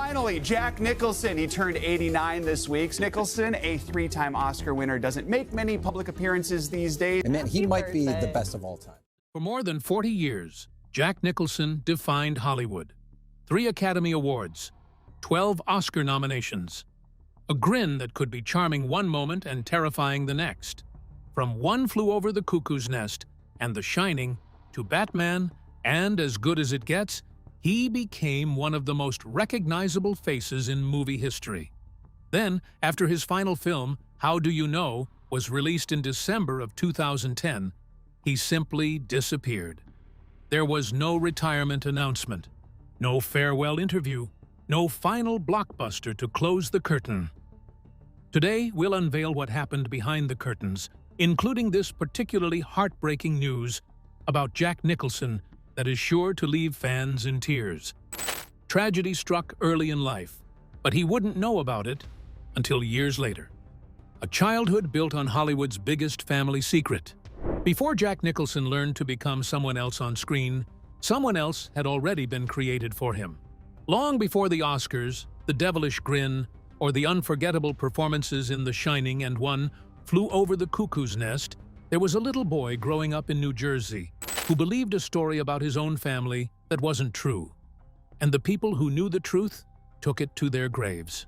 finally, Jack Nicholson. He turned 89 this week. Nicholson, a three-time Oscar winner, doesn't make many public appearances these days. And man, he might be the best of all time. For more than 40 years, Jack Nicholson defined Hollywood. 3 Academy Awards, 12 Oscar nominations, a grin that could be charming one moment and terrifying the next. From One Flew Over the Cuckoo's Nest and The Shining to Batman and As Good as It Gets, he became one of the most recognizable faces in movie history. Then, after his final film, How Do You Know, was released in December of 2010, he simply disappeared. There was no retirement announcement, no farewell interview, no final blockbuster to close the curtain. Today, we'll unveil what happened behind the curtains, including this particularly heartbreaking news about Jack Nicholson that is sure to leave fans in tears. Tragedy struck early in life, but he wouldn't know about it until years later. A childhood built on Hollywood's biggest family secret. Before Jack Nicholson learned to become someone else on screen, someone else had already been created for him. Long before the Oscars, the devilish grin, or the unforgettable performances in The Shining and One Flew Over the Cuckoo's Nest, there was a little boy growing up in New Jersey who believed a story about his own family that wasn't true. And the people who knew the truth took it to their graves.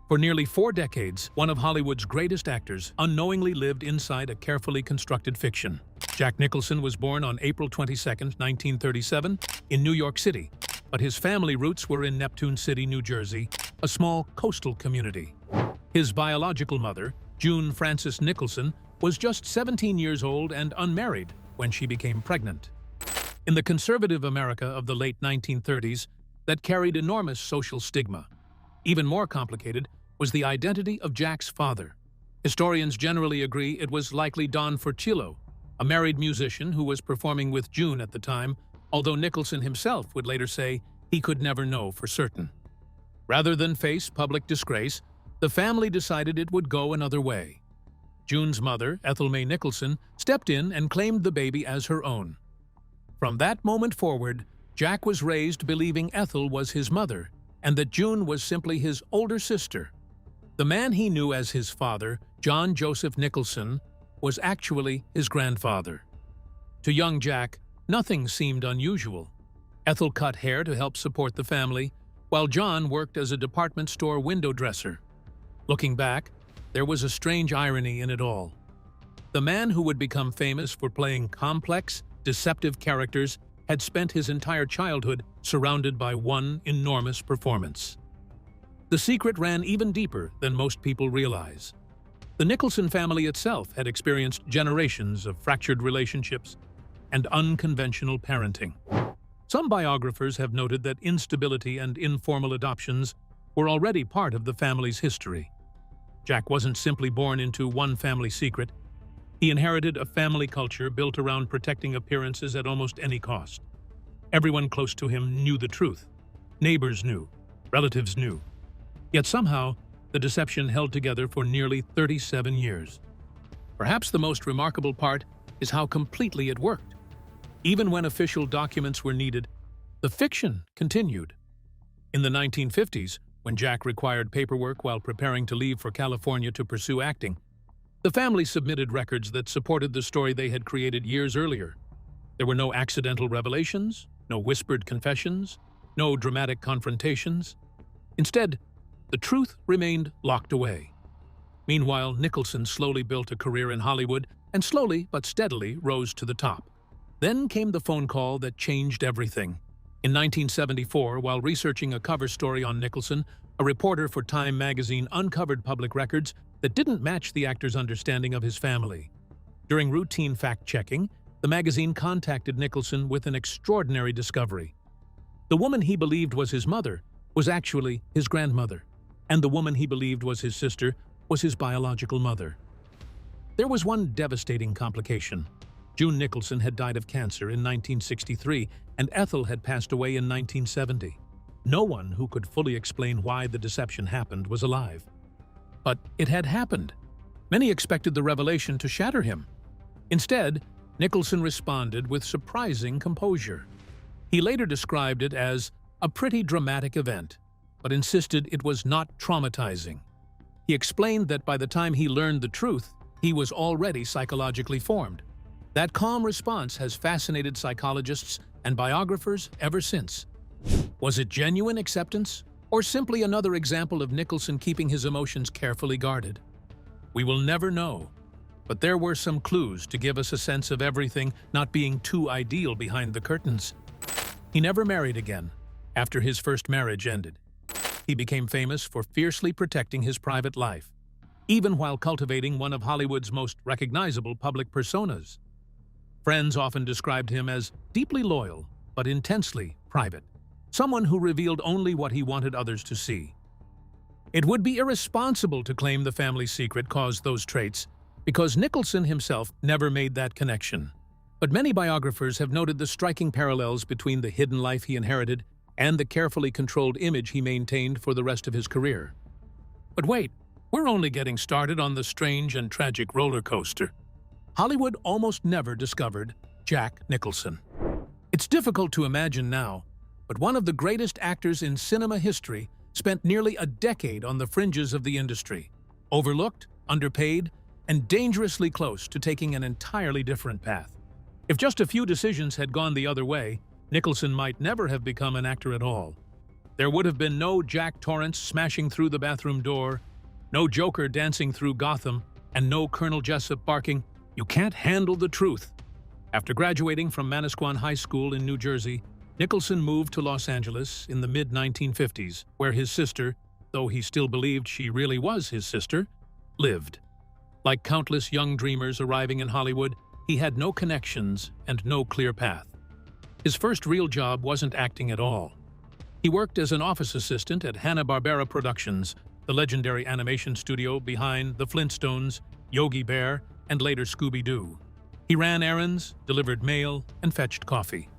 For nearly 4 decades, one of Hollywood's greatest actors unknowingly lived inside a carefully constructed fiction. Jack Nicholson was born on April 22, 1937, in New York City, but his family roots were in Neptune City, New Jersey, a small coastal community. His biological mother, June Frances Nicholson, was just 17 years old and unmarried when she became pregnant. In the conservative America of the late 1930s, that carried enormous social stigma. Even more complicated was the identity of Jack's father. Historians generally agree it was likely Don Furcillo, a married musician who was performing with June at the time, although Nicholson himself would later say he could never know for certain. Rather than face public disgrace, the family decided it would go another way. June's mother, Ethel Mae Nicholson, stepped in and claimed the baby as her own. From that moment forward, Jack was raised believing Ethel was his mother and that June was simply his older sister. The man he knew as his father, John Joseph Nicholson, was actually his grandfather. To young Jack, nothing seemed unusual. Ethel cut hair to help support the family, while John worked as a department store window dresser. Looking back, there was a strange irony in it all. The man who would become famous for playing complex, deceptive characters had spent his entire childhood surrounded by one enormous performance. The secret ran even deeper than most people realize. The Nicholson family itself had experienced generations of fractured relationships and unconventional parenting. Some biographers have noted that instability and informal adoptions were already part of the family's history. Jack wasn't simply born into one family secret. He inherited a family culture built around protecting appearances at almost any cost. Everyone close to him knew the truth. Neighbors knew. Relatives knew. Yet somehow, the deception held together for nearly 37 years. Perhaps the most remarkable part is how completely it worked. Even when official documents were needed, the fiction continued. In the 1950s, when Jack required paperwork while preparing to leave for California to pursue acting, the family submitted records that supported the story they had created years earlier. There were no accidental revelations, no whispered confessions, no dramatic confrontations. Instead, the truth remained locked away. Meanwhile, Nicholson slowly built a career in Hollywood and slowly but steadily rose to the top. Then came the phone call that changed everything. In 1974, while researching a cover story on Nicholson, a reporter for Time magazine uncovered public records that didn't match the actor's understanding of his family. During routine fact-checking, the magazine contacted Nicholson with an extraordinary discovery. The woman he believed was his mother was actually his grandmother, and the woman he believed was his sister was his biological mother. There was one devastating complication. June Nicholson had died of cancer in 1963, and Ethel had passed away in 1970. No one who could fully explain why the deception happened was alive. But it had happened. Many expected the revelation to shatter him. Instead, Nicholson responded with surprising composure. He later described it as a pretty dramatic event, but insisted it was not traumatizing. He explained that by the time he learned the truth, he was already psychologically formed. That calm response has fascinated psychologists and biographers ever since. Was it genuine acceptance, or simply another example of Nicholson keeping his emotions carefully guarded? We will never know, but there were some clues to give us a sense of everything not being too ideal behind the curtains. He never married again after his first marriage ended. He became famous for fiercely protecting his private life, even while cultivating one of Hollywood's most recognizable public personas. Friends often described him as deeply loyal, but intensely private, someone who revealed only what he wanted others to see. It would be irresponsible to claim the family secret caused those traits, because Nicholson himself never made that connection. But many biographers have noted the striking parallels between the hidden life he inherited and the carefully controlled image he maintained for the rest of his career. But wait, we're only getting started on the strange and tragic roller coaster. Hollywood almost never discovered Jack Nicholson. It's difficult to imagine now, but one of the greatest actors in cinema history spent nearly a decade on the fringes of the industry, overlooked, underpaid, and dangerously close to taking an entirely different path. If just a few decisions had gone the other way, Nicholson might never have become an actor at all. There would have been no Jack Torrance smashing through the bathroom door, no Joker dancing through Gotham, and no Colonel Jessup barking, "You can't handle the truth." After graduating from Manasquan High School in New Jersey, Nicholson moved to Los Angeles in the mid-1950s, where his sister, though he still believed she really was his sister, lived. Like countless young dreamers arriving in Hollywood, he had no connections and no clear path. His first real job wasn't acting at all. He worked as an office assistant at Hanna-Barbera Productions, the legendary animation studio behind The Flintstones, Yogi Bear, and later Scooby-Doo. He ran errands, delivered mail, and fetched coffee.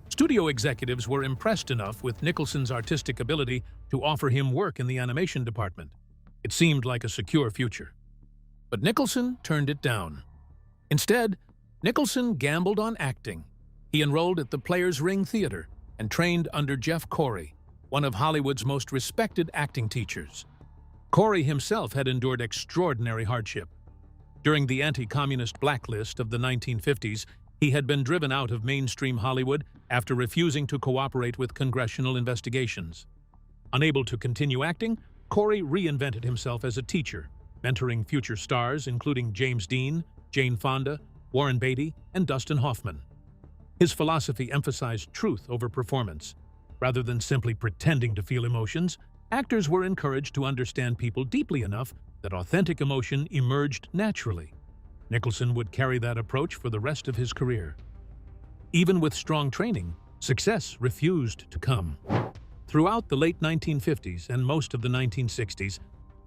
Studio executives were impressed enough with Nicholson's artistic ability to offer him work in the animation department. It seemed like a secure future. But Nicholson turned it down. Instead, Nicholson gambled on acting. He enrolled at the Players Ring Theater and trained under Jeff Corey, one of Hollywood's most respected acting teachers. Corey himself had endured extraordinary hardship. During the anti-communist blacklist of the 1950s, he had been driven out of mainstream Hollywood after refusing to cooperate with congressional investigations. Unable to continue acting, Corey reinvented himself as a teacher, mentoring future stars including James Dean, Jane Fonda, Warren Beatty, and Dustin Hoffman. His philosophy emphasized truth over performance. Rather than simply pretending to feel emotions, actors were encouraged to understand people deeply enough that authentic emotion emerged naturally. Nicholson would carry that approach for the rest of his career. Even with strong training, success refused to come. Throughout the late 1950s and most of the 1960s,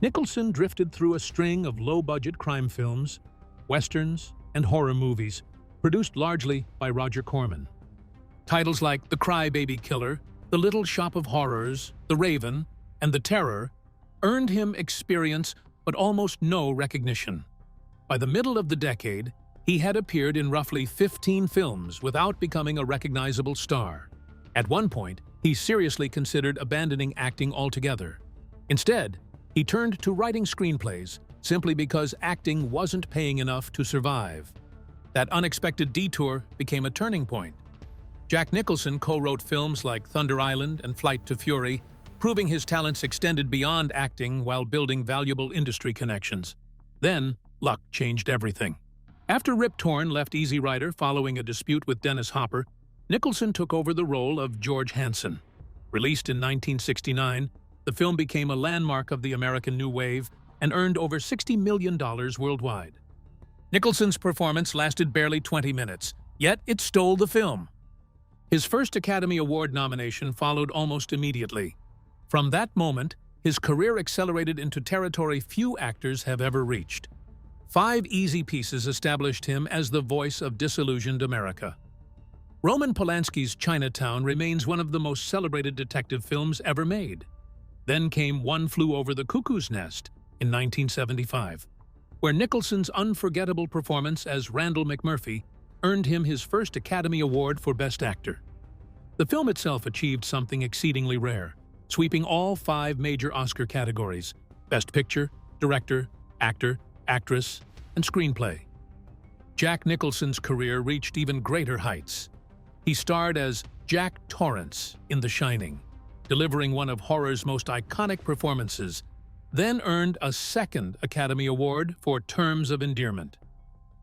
Nicholson drifted through a string of low-budget crime films, westerns, and horror movies, produced largely by Roger Corman. Titles like The Cry-Baby Killer, The Little Shop of Horrors, The Raven, and The Terror earned him experience but almost no recognition. By the middle of the decade, he had appeared in roughly 15 films without becoming a recognizable star. At one point, he seriously considered abandoning acting altogether. Instead, he turned to writing screenplays simply because acting wasn't paying enough to survive. That unexpected detour became a turning point. Jack Nicholson co-wrote films like Thunder Island and Flight to Fury, proving his talents extended beyond acting while building valuable industry connections. Then, luck changed everything. After Rip Torn left Easy Rider following a dispute with Dennis Hopper, Nicholson took over the role of George Hanson. Released in 1969, the film became a landmark of the American New Wave and earned over $60 million worldwide. Nicholson's performance lasted barely 20 minutes, yet it stole the film. His first Academy Award nomination followed almost immediately. From that moment, his career accelerated into territory few actors have ever reached. 5 easy pieces established him as the voice of disillusioned America. Roman Polanski's Chinatown remains one of the most celebrated detective films ever made. Then came One Flew Over the Cuckoo's Nest in 1975, where Nicholson's unforgettable performance as Randall McMurphy earned him his first Academy Award for Best Actor. The film itself achieved something exceedingly rare. sweeping all 5 major Oscar categories: Best Picture, Director, Actor, Actress, and Screenplay. Jack Nicholson's career reached even greater heights. He starred as Jack Torrance in The Shining, delivering one of horror's most iconic performances, then earned a 2nd Academy Award for Terms of Endearment.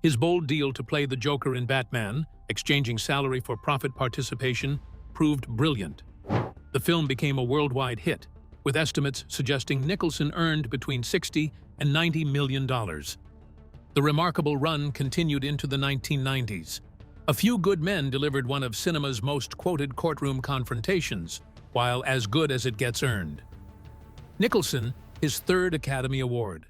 His bold deal to play the Joker in Batman, exchanging salary for profit participation, proved brilliant. The film became a worldwide hit, with estimates suggesting Nicholson earned between $60 and $90 million. The remarkable run continued into the 1990s. A Few Good Men delivered one of cinema's most quoted courtroom confrontations, while As Good as It Gets earned Nicholson his 3rd Academy Award.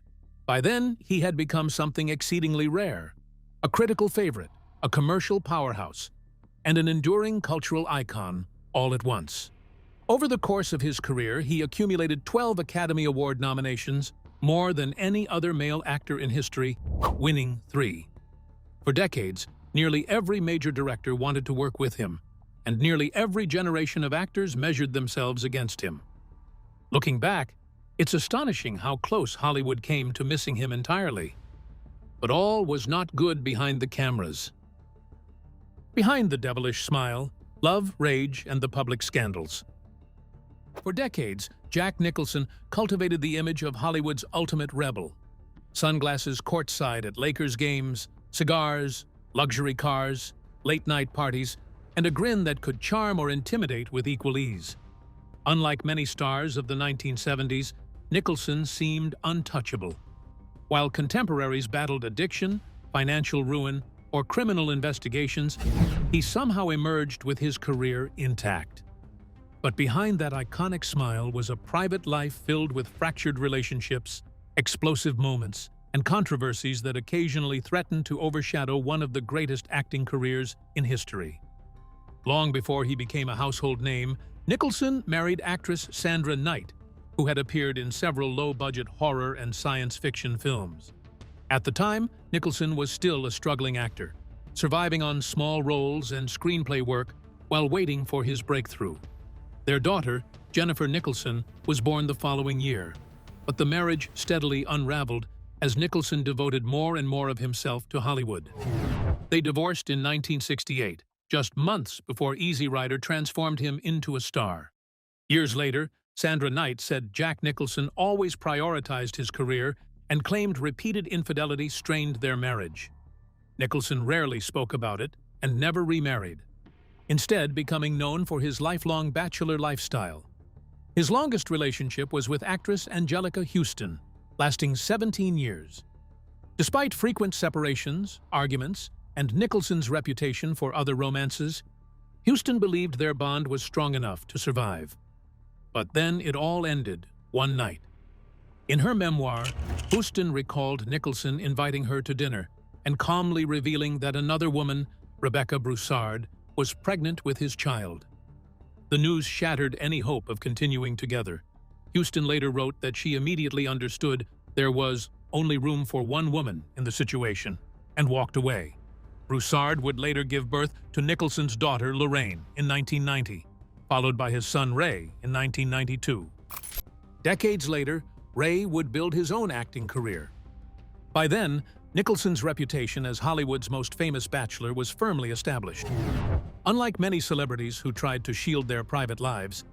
By then, he had become something exceedingly rare: a critical favorite, a commercial powerhouse, and an enduring cultural icon all at once. Over the course of his career, he accumulated 12 Academy Award nominations, more than any other male actor in history, winning 3. For decades, nearly every major director wanted to work with him, and nearly every generation of actors measured themselves against him. Looking back, it's astonishing how close Hollywood came to missing him entirely. But all was not good behind the cameras. Behind the devilish smile, love, rage, and the public scandals. For decades, Jack Nicholson cultivated the image of Hollywood's ultimate rebel. Sunglasses courtside at Lakers games, cigars, luxury cars, late-night parties, and a grin that could charm or intimidate with equal ease. Unlike many stars of the 1970s, Nicholson seemed untouchable. While contemporaries battled addiction, financial ruin, or criminal investigations, he somehow emerged with his career intact. But behind that iconic smile was a private life filled with fractured relationships, explosive moments, and controversies that occasionally threatened to overshadow one of the greatest acting careers in history. Long before he became a household name, Nicholson married actress Sandra Knight, who had appeared in several low-budget horror and science fiction films. At the time, Nicholson was still a struggling actor, surviving on small roles and screenplay work while waiting for his breakthrough. Their daughter, Jennifer Nicholson, was born the following year, but the marriage steadily unraveled as Nicholson devoted more and more of himself to Hollywood. They divorced in 1968, just months before Easy Rider transformed him into a star. Years later, Sandra Knight said Jack Nicholson always prioritized his career and claimed repeated infidelity strained their marriage. Nicholson rarely spoke about it and never remarried, instead becoming known for his lifelong bachelor lifestyle. His longest relationship was with actress Angelica Houston, lasting 17 years. Despite frequent separations, arguments, and Nicholson's reputation for other romances, Houston believed their bond was strong enough to survive. But then it all ended one night. In her memoir, Houston recalled Nicholson inviting her to dinner and calmly revealing that another woman, Rebecca Broussard, was pregnant with his child. The news shattered any hope of continuing together. Houston later wrote that she immediately understood there was only room for one woman in the situation and walked away. Broussard would later give birth to Nicholson's daughter, Lorraine, in 1990, followed by his son, Ray, in 1992. Decades later, Ray would build his own acting career. By then, Nicholson's reputation as Hollywood's most famous bachelor was firmly established. Unlike many celebrities who tried to shield their private lives,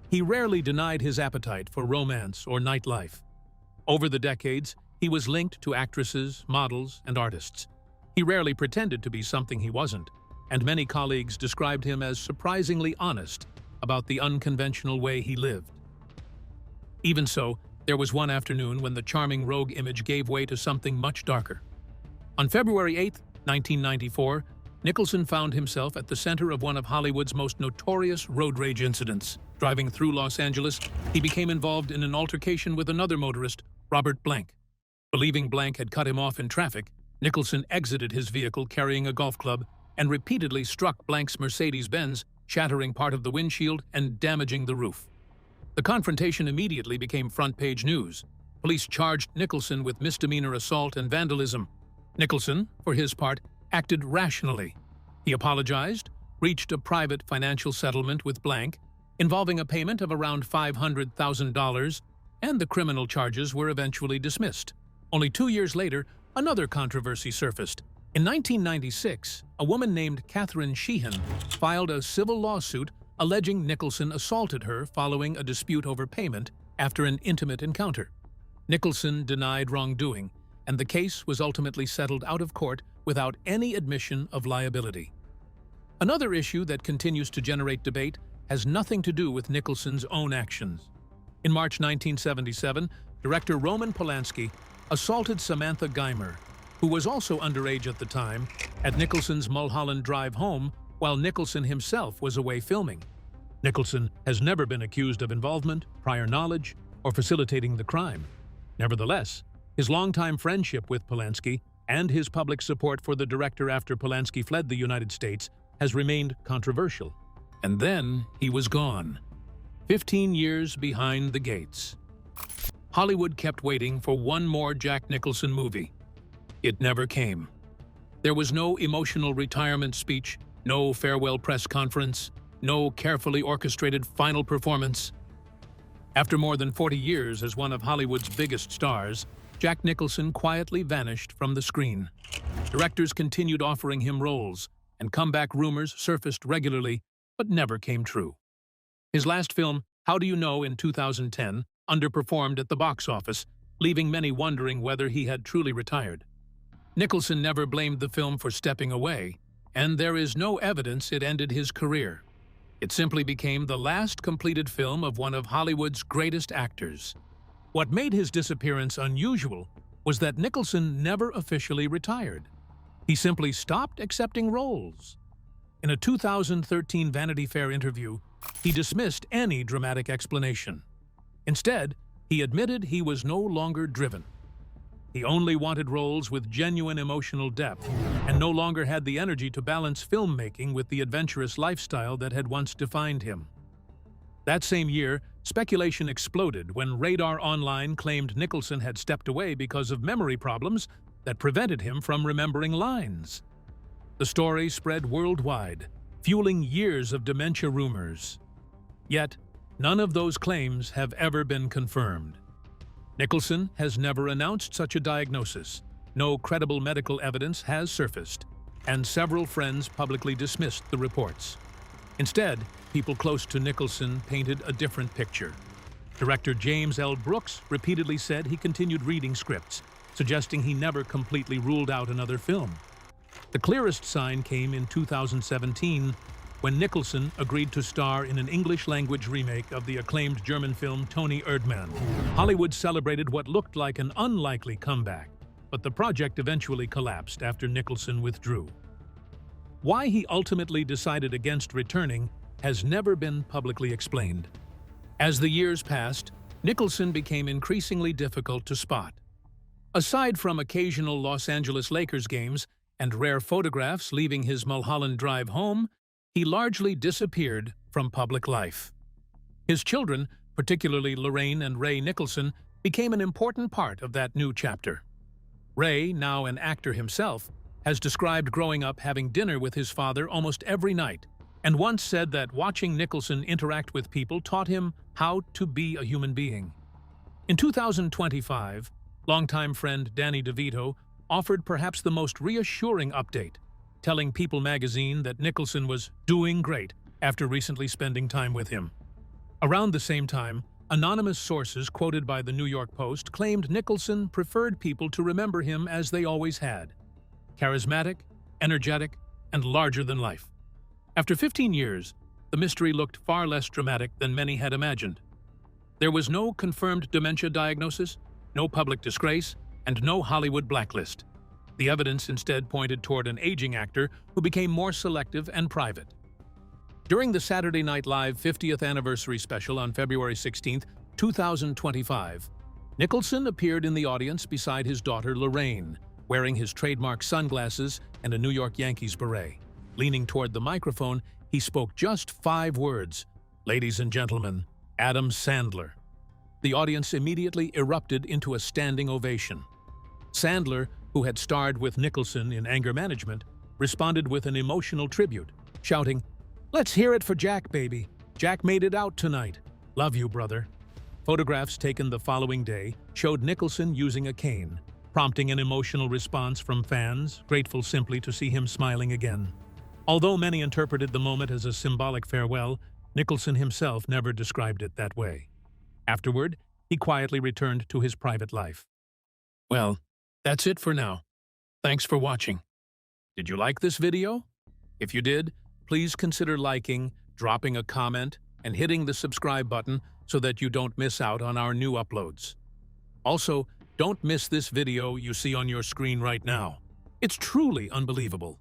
he rarely denied his appetite for romance or nightlife. Over the decades, he was linked to actresses, models, and artists. He rarely pretended to be something he wasn't, and many colleagues described him as surprisingly honest about the unconventional way he lived. Even so, there was one afternoon when the charming rogue image gave way to something much darker. On February 8, 1994, Nicholson found himself at the center of one of Hollywood's most notorious road rage incidents. Driving through Los Angeles, he became involved in an altercation with another motorist, Robert Blank. Believing Blank had cut him off in traffic, Nicholson exited his vehicle carrying a golf club and repeatedly struck Blank's Mercedes-Benz, shattering part of the windshield and damaging the roof. The confrontation immediately became front-page news. Police charged Nicholson with misdemeanor assault and vandalism. Nicholson, for his part, acted rationally. He apologized, reached a private financial settlement with Blank, involving a payment of around $500,000, and the criminal charges were eventually dismissed. Only 2 years later, another controversy surfaced. In 1996, a woman named Catherine Sheehan filed a civil lawsuit alleging Nicholson assaulted her following a dispute over payment after an intimate encounter. Nicholson denied wrongdoing, and the case was ultimately settled out of court without any admission of liability. Another issue that continues to generate debate has nothing to do with Nicholson's own actions. In March 1977, director Roman Polanski assaulted Samantha Geimer, who was also underage at the time, at Nicholson's Mulholland Drive home while Nicholson himself was away filming. Nicholson has never been accused of involvement, prior knowledge, or facilitating the crime. Nevertheless, his longtime friendship with Polanski and his public support for the director after Polanski fled the United States has remained controversial. And then he was gone. 15 years behind the gates. Hollywood kept waiting for one more Jack Nicholson movie. It never came. There was no emotional retirement speech, no farewell press conference, no carefully orchestrated final performance. After more than 40 years as one of Hollywood's biggest stars, Jack Nicholson quietly vanished from the screen. Directors continued offering him roles, and comeback rumors surfaced regularly, but never came true. His last film, How Do You Know, in 2010, underperformed at the box office, leaving many wondering whether he had truly retired. Nicholson never blamed the film for stepping away, and there is no evidence it ended his career. It simply became the last completed film of one of Hollywood's greatest actors. What made his disappearance unusual was that Nicholson never officially retired. He simply stopped accepting roles. In a 2013 Vanity Fair interview, he dismissed any dramatic explanation. Instead, he admitted he was no longer driven. He only wanted roles with genuine emotional depth and no longer had the energy to balance filmmaking with the adventurous lifestyle that had once defined him. That same year, speculation exploded when Radar Online claimed Nicholson had stepped away because of memory problems that prevented him from remembering lines. The story spread worldwide, fueling years of dementia rumors. Yet, none of those claims have ever been confirmed. Nicholson has never announced such a diagnosis. No credible medical evidence has surfaced, and several friends publicly dismissed the reports. Instead, people close to Nicholson painted a different picture. Director James L. Brooks repeatedly said he continued reading scripts, suggesting he never completely ruled out another film. The clearest sign came in 2017, when Nicholson agreed to star in an English-language remake of the acclaimed German film Toni Erdmann. Hollywood celebrated what looked like an unlikely comeback, but the project eventually collapsed after Nicholson withdrew. Why he ultimately decided against returning has never been publicly explained. As the years passed, Nicholson became increasingly difficult to spot. Aside from occasional Los Angeles Lakers games and rare photographs leaving his Mulholland Drive home, he largely disappeared from public life. His children, particularly Lorraine and Ray Nicholson, became an important part of that new chapter. Ray, now an actor himself, has described growing up having dinner with his father almost every night, and once said that watching Nicholson interact with people taught him how to be a human being. In 2025, longtime friend Danny DeVito offered perhaps the most reassuring update, telling People magazine that Nicholson was doing great after recently spending time with him. Around the same time, anonymous sources quoted by the New York Post claimed Nicholson preferred people to remember him as they always had: charismatic, energetic, and larger than life. After 15 years, the mystery looked far less dramatic than many had imagined. There was no confirmed dementia diagnosis, no public disgrace, and no Hollywood blacklist. The evidence instead pointed toward an aging actor who became more selective and private. During the Saturday Night Live 50th anniversary special on February 16, 2025, Nicholson appeared in the audience beside his daughter Lorraine, wearing his trademark sunglasses and a New York Yankees beret. Leaning toward the microphone, he spoke just 5 words: "Ladies and gentlemen, Adam Sandler." The audience immediately erupted into a standing ovation. Sandler, who had starred with Nicholson in Anger Management, responded with an emotional tribute, shouting, "Let's hear it for Jack, baby." Jack made it out tonight. Love you, brother. Photographs taken the following day showed Nicholson using a cane, prompting an emotional response from fans, grateful simply to see him smiling again. Although many interpreted the moment as a symbolic farewell, Nicholson himself never described it that way. Afterward, he quietly returned to his private life. Well, that's it for now. Thanks for watching. Did you like this video? If you did, please consider liking, dropping a comment, and hitting the subscribe button so that you don't miss out on our new uploads. Also, don't miss this video you see on your screen right now. It's truly unbelievable.